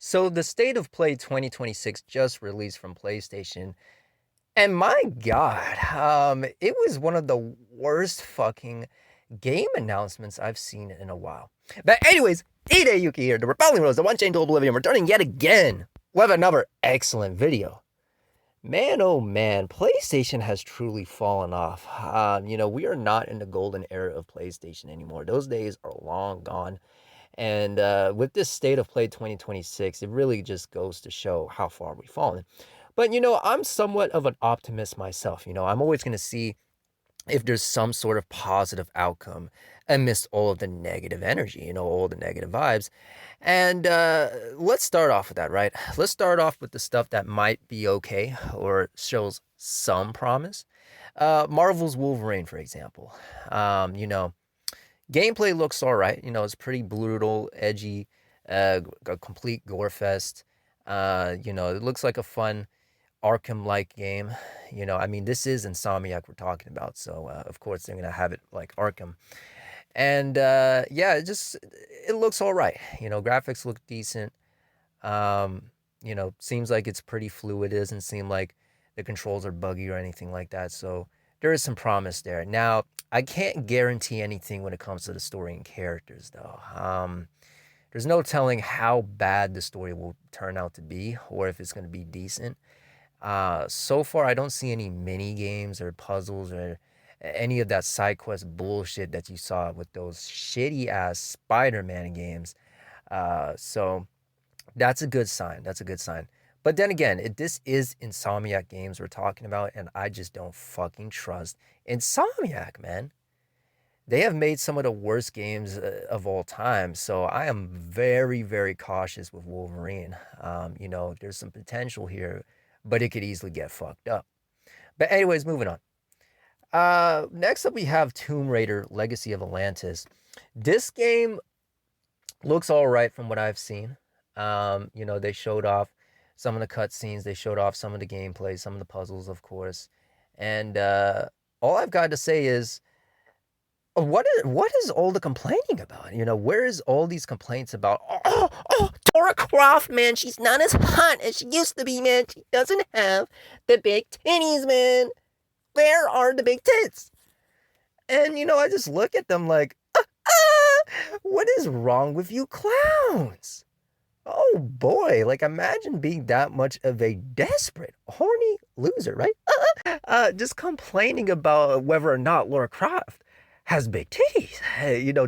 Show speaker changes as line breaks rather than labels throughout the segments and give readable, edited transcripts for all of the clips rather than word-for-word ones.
So the State of Play 2026 just released from PlayStation, and my God, it was one of the worst fucking game announcements I've seen in a while. But anyways, Ide Yuki here, the Rebellion Rose, the One Chain to Oblivion, returning yet again with another excellent video. Man, oh man, PlayStation has truly fallen off. We are not in the golden era of PlayStation anymore. Those days are long gone. And with this State of Play 2026, it really just goes to show how far we've fallen. But, I'm somewhat of an optimist myself. I'm always going to see if there's some sort of positive outcome amidst all of the negative energy, all the negative vibes. And let's start off with that, right? Let's start off with the stuff that might be okay or shows some promise. Marvel's Wolverine, for example. Gameplay looks all right. It's pretty brutal, edgy, a complete gore fest. It looks like a fun Arkham-like game. This is Insomniac we're talking about, so of course they're gonna have it like Arkham. And it looks all right. Graphics look decent. Seems like it's pretty fluid. It doesn't seem like the controls are buggy or anything like that. So there is some promise there. Now, I can't guarantee anything when it comes to the story and characters, though. There's no telling how bad the story will turn out to be or if it's going to be decent. So far, I don't see any mini games or puzzles or any of that side quest bullshit that you saw with those shitty ass Spider-Man games. So that's a good sign. That's a good sign. But then again, this is Insomniac games we're talking about, and I just don't fucking trust Insomniac, man. They have made some of the worst games of all time, so I am very, very cautious with Wolverine. There's some potential here, but it could easily get fucked up. But anyways, moving on. Next up, we have Tomb Raider: Legacy of Atlantis. This game looks all right from what I've seen. They showed off some of the cutscenes, they showed off some of the gameplay, some of the puzzles, of course. And all I've got to say is, what is all the complaining about? Where is all these complaints about? Lara Croft, man, she's not as hot as she used to be, man. She doesn't have the big titties, man. Where are the big tits? And I just look at them like, what is wrong with you clowns? Oh boy, like imagine being that much of a desperate, horny loser, right? Just complaining about whether or not Lara Croft has big titties.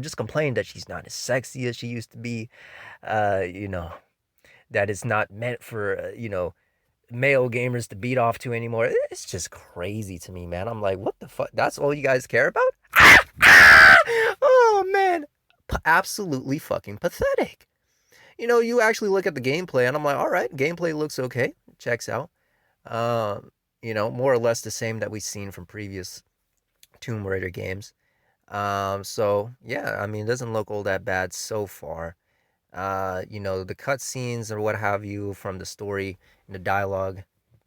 Just complain that she's not as sexy as she used to be. That it's not meant for, male gamers to beat off to anymore. It's just crazy to me, man. I'm like, what the fuck? That's all you guys care about? Oh, man. Absolutely fucking pathetic. You actually look at the gameplay and I'm like, all right, gameplay looks okay. Checks out. More or less the same that we've seen from previous Tomb Raider games. It doesn't look all that bad so far. The cutscenes or what have you from the story and the dialogue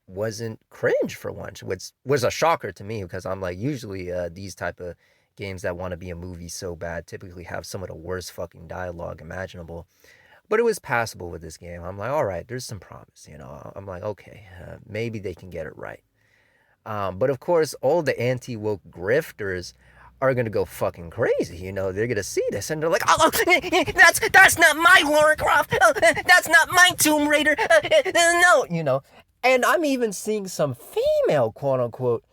wasn't cringe for once, which was a shocker to me because I'm like, usually these type of games that want to be a movie so bad typically have some of the worst fucking dialogue imaginable. But it was passable with this game. I'm like, all right, there's some promise, I'm like, okay, maybe they can get it right. But of course, all the anti-woke grifters are gonna go fucking crazy. They're gonna see this and they're like, oh, that's not my Lara Croft. That's not my Tomb Raider. No. And I'm even seeing some female quote unquote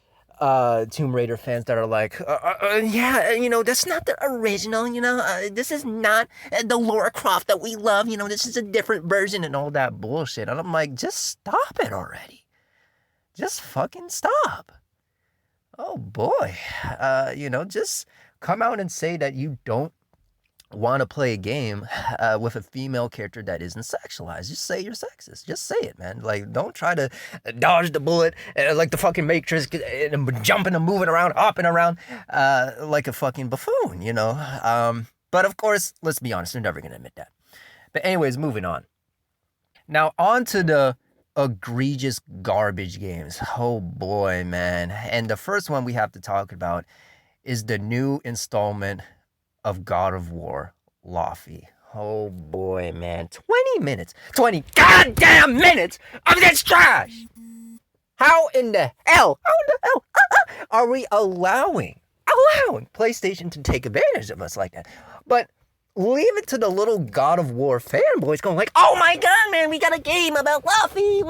Tomb Raider fans that are like, that's not the original. This is not the Lara Croft that we love. This is a different version and all that bullshit. And I'm like, just stop it already. Just fucking stop. Oh boy, just come out and say that you don't want to play a game with a female character that isn't sexualized. Just say you're sexist. Just say it, man. Like, don't try to dodge the bullet like the fucking Matrix, jumping and moving around, hopping around like a fucking buffoon, But of course, let's be honest, they're never going to admit that. But anyways, moving on. Now, on to the egregious garbage games. Oh boy, man. And the first one we have to talk about is the new installment of God of War Laufey. Oh boy, man. 20 minutes. 20 goddamn minutes of this trash! How in the hell are we allowing PlayStation to take advantage of us like that? But leave it to the little God of War fanboys going like, oh my god, man, we got a game about Laufey.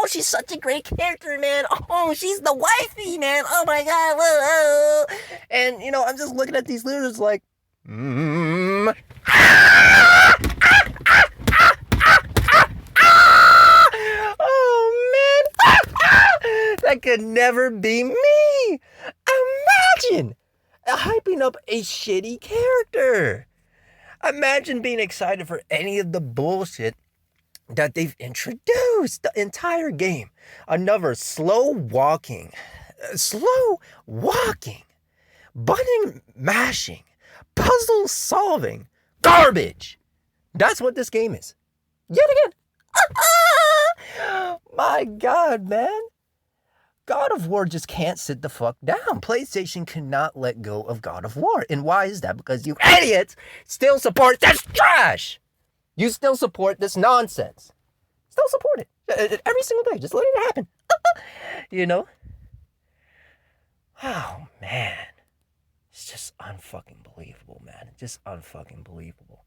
She's such a great character, man. Oh, she's the wifey, man. Oh my god. And, I'm just looking at these losers like, oh, man. That could never be me. Imagine hyping up a shitty character. Imagine being excited for any of the bullshit that they've introduced the entire game. Another slow walking, button mashing, puzzle solving garbage. That's what this game is. Yet again. My God, man. God of War just can't sit the fuck down. PlayStation cannot let go of God of War. And why is that? Because you idiots still support this trash. You still support this nonsense. Still support it. Every single day. Just letting it happen. Oh, man. It's just unfucking believable, man. Just unfucking believable.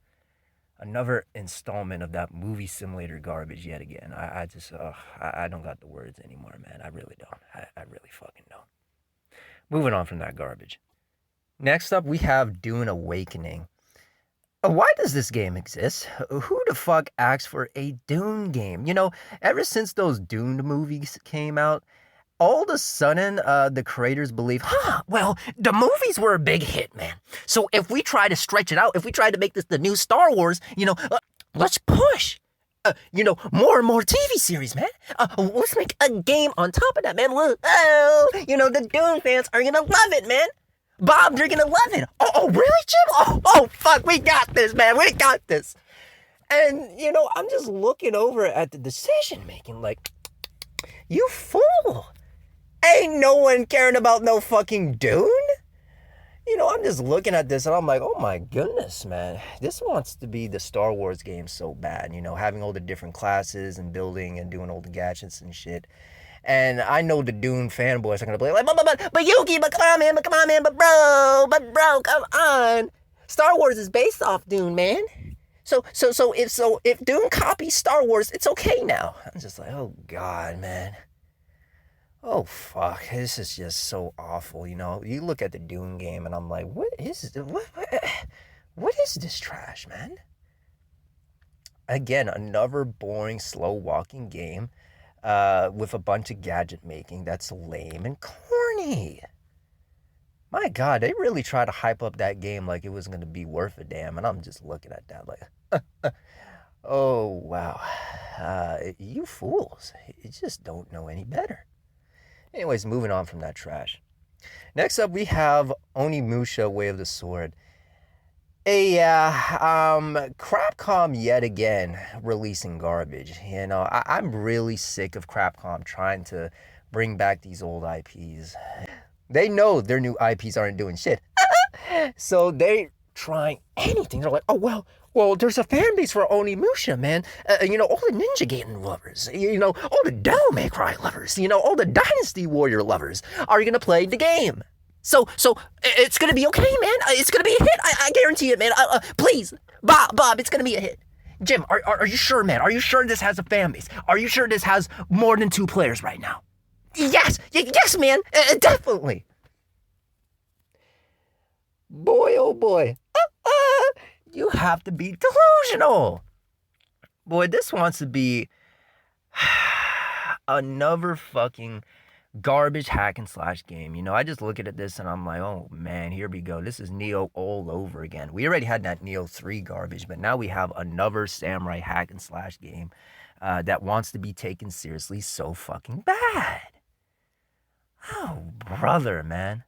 Another installment of that movie simulator garbage yet again. I don't got the words anymore, man. I really don't. I really fucking don't. Moving on from that garbage. Next up, we have Dune Awakening. Why does this game exist? Who the fuck asks for a Dune game? Ever since those Dune movies came out, all of a sudden, the creators believe, the movies were a big hit, man. So if we try to stretch it out, if we try to make this the new Star Wars, let's push, more and more TV series, man. Let's make a game on top of that, man. The Dune fans are gonna love it, man. Bob, they're gonna love it. Oh, really, Jim? Oh, fuck, we got this, man. We got this. And, I'm just looking over at the decision making like, you fool. Ain't no one caring about no fucking Dune. I'm just looking at this and I'm like, oh my goodness, man. This wants to be the Star Wars game so bad, having all the different classes and building and doing all the gadgets and shit. And I know the Dune fanboys are going to be like, but Yuki, but come on, man, but bro, come on. Star Wars is based off Dune, man. So if Dune copies Star Wars, it's okay now. I'm just like, oh God, man. Oh, fuck, this is just so awful, You look at the Dune game, and I'm like, what is this trash, man? Again, another boring, slow-walking game with a bunch of gadget making that's lame and corny. My God, they really try to hype up that game like it was going to be worth a damn, and I'm just looking at that like, oh, wow. You fools, you just don't know any better. Anyways, moving on from that trash. Next up, we have Onimusha Way of the Sword. Crapcom yet again releasing garbage. I'm really sick of Crapcom trying to bring back these old IPs. They know their new IPs aren't doing shit. So they trying anything. They're like, oh, well, there's a fan base for Onimusha, man. All the Ninja Gaiden lovers, all the Devil May Cry lovers, all the Dynasty Warrior lovers are going to play the game. So it's going to be okay, man. It's going to be a hit. I guarantee it, man. Please, Bob, it's going to be a hit. Jim, are you sure, man? Are you sure this has a fan base? Are you sure this has more than 2 players right now? Yes, man. Definitely. Boy, oh boy. You have to be delusional. Boy, this wants to be another fucking garbage hack and slash game. I just look at this and I'm like, oh man, here we go. This is Neo all over again. We already had that Neo 3 garbage, but now we have another samurai hack and slash game that wants to be taken seriously so fucking bad. Oh, brother, man.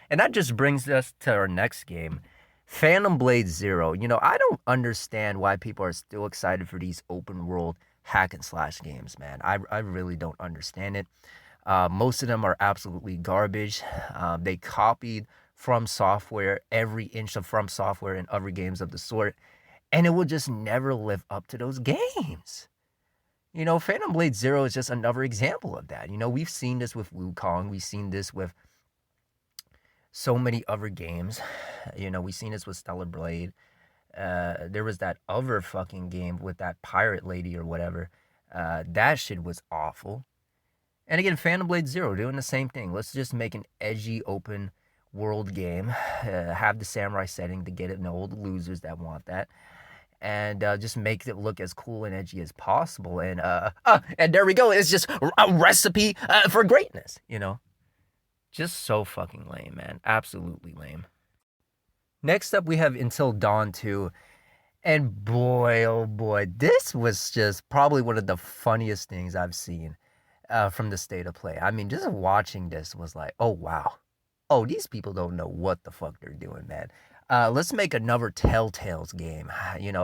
And that just brings us to our next game, Phantom Blade Zero. I don't understand why people are still excited for these open world hack and slash games, man. I really don't understand it. Most of them are absolutely garbage. They copied From Software, every inch of From Software and other games of the sort, and it will just never live up to those games. Phantom Blade Zero is just another example of that. We've seen this with Wukong. We've seen this with so many other games. We've seen this with Stellar Blade. There was that other fucking game with that pirate lady or whatever. That shit was awful. And again, Phantom Blade Zero doing the same thing. Let's just make an edgy open world game. Have the samurai setting to get it, and all the losers that want that. And just make it look as cool and edgy as possible. And there we go. It's just a recipe for greatness, Just so fucking lame, man. Absolutely lame. Next up, we have Until Dawn 2. And boy, oh boy, this was just probably one of the funniest things I've seen from the state of play. I mean, just watching this was like, oh, wow. Oh, these people don't know what the fuck they're doing, man. Let's make another Telltale's game.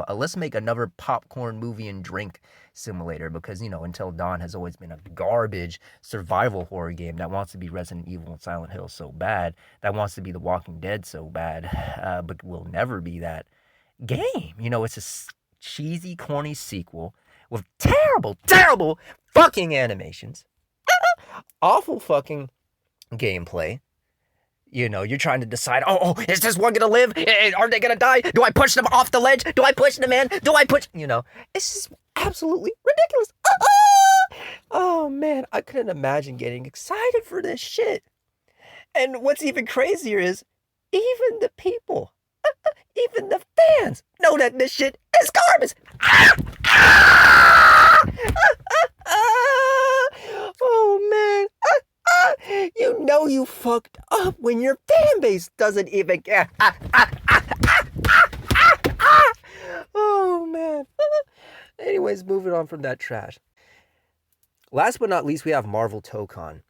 Let's make another popcorn movie and drink simulator because, Until Dawn has always been a garbage survival horror game that wants to be Resident Evil and Silent Hill so bad, that wants to be The Walking Dead so bad, but will never be that game. It's a cheesy, corny sequel with terrible, terrible fucking animations, awful fucking gameplay. You're trying to decide, is this one gonna live? Are they gonna die? Do I push them off the ledge? Do I push them in? Do I push, it's just absolutely ridiculous. Oh man, I couldn't imagine getting excited for this shit. And what's even crazier is even the people, even the fans know that this shit is garbage. Oh man. You fucked up when your fan base doesn't even care. Oh, man. Anyways, moving on from that trash. Last but not least, we have Marvel Tokkon.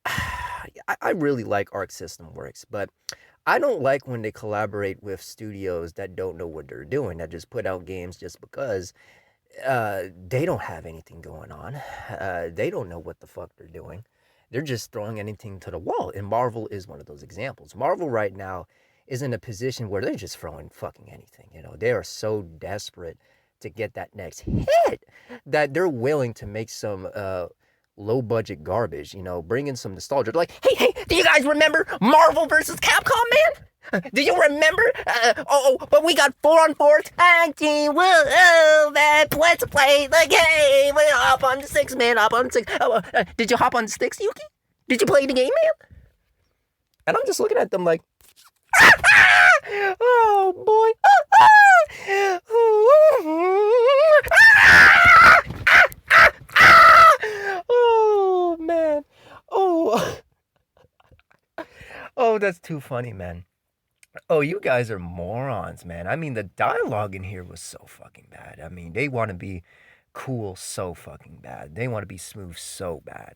I really like Arc System Works, but I don't like when they collaborate with studios that don't know what they're doing, that just put out games just because they don't have anything going on. They don't know what the fuck they're doing. They're just throwing anything to the wall. And Marvel is one of those examples. Marvel right now is in a position where they're just throwing fucking anything. They are so desperate to get that next hit that they're willing to make some low budget garbage, bring in some nostalgia. They're like, hey, do you guys remember Marvel versus Capcom, man? Do you remember? But we got 4-on-4 tag team. Man, let's play the game. We hop on the 6, man. Hop on the 6. Did you hop on the 6, Yuki? Did you play the game, man? And I'm just looking at them like, oh boy. Oh man. Oh, that's too funny, man. Oh, you guys are morons, man. I mean, the dialogue in here was so fucking bad. I mean, they want to be cool so fucking bad. They want to be smooth so bad.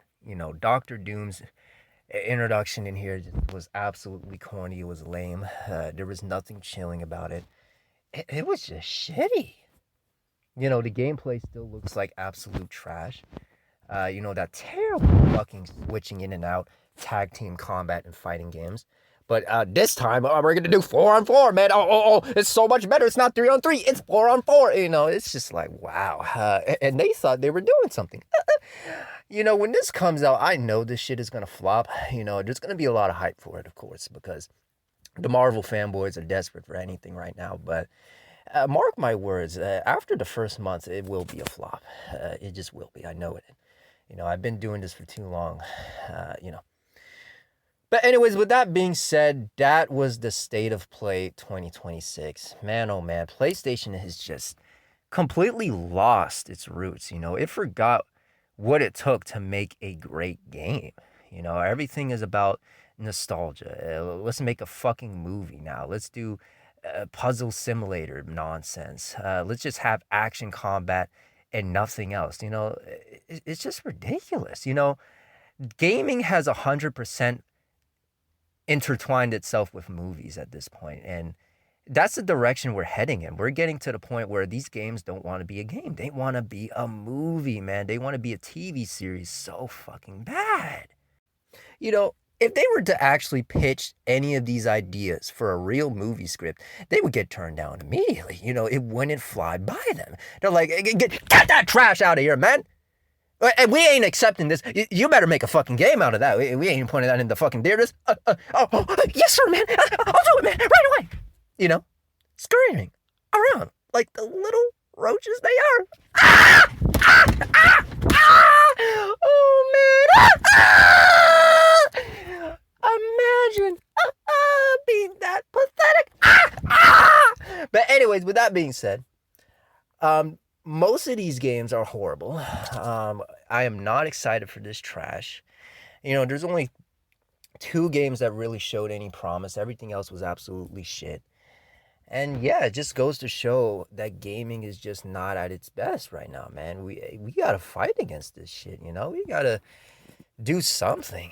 Doctor Doom's introduction in here was absolutely corny. It was lame. There was nothing chilling about it. It was just shitty. The gameplay still looks like absolute trash. That terrible fucking switching in and out tag team combat and fighting games. But this time, we're going to do 4-on-4, man. It's so much better. It's not 3-on-3. It's 4-on-4. It's just like, wow. And they thought they were doing something. When this comes out, I know this shit is going to flop. There's going to be a lot of hype for it, of course, because the Marvel fanboys are desperate for anything right now. But mark my words, after the first month, it will be a flop. It just will be. I know it. I've been doing this for too long, But anyways, with that being said, that was the State of Play 2026. Man, oh man, PlayStation has just completely lost its roots. It forgot what it took to make a great game. Everything is about nostalgia. Let's make a fucking movie now. Let's do puzzle simulator nonsense. Let's just have action combat and nothing else. It's just ridiculous. Gaming has 100% intertwined itself with movies at this point, and that's the direction we're heading in. We're getting to the point where these games don't want to be a game. They want to be a movie, man. They want to be a TV series so fucking bad. if they were to actually pitch any of these ideas for a real movie script, they would get turned down immediately. You know, it wouldn't fly by them. They're like, get that trash out of here, man. And we ain't accepting this. You better make a fucking game out of that. We ain't putting that in the fucking theaters. Yes, sir, man. I'll do it, man, right away. You know, scurrying around like the little roaches they are. Oh, man. Imagine being that pathetic. But anyways, with that being said, most of these games are horrible. I am not excited for this trash. You know, there's only 2 games that really showed any promise. Everything else was absolutely shit. And yeah, it just goes to show that gaming is just not at its best right now, man. We gotta fight against this shit, you know? We gotta do something.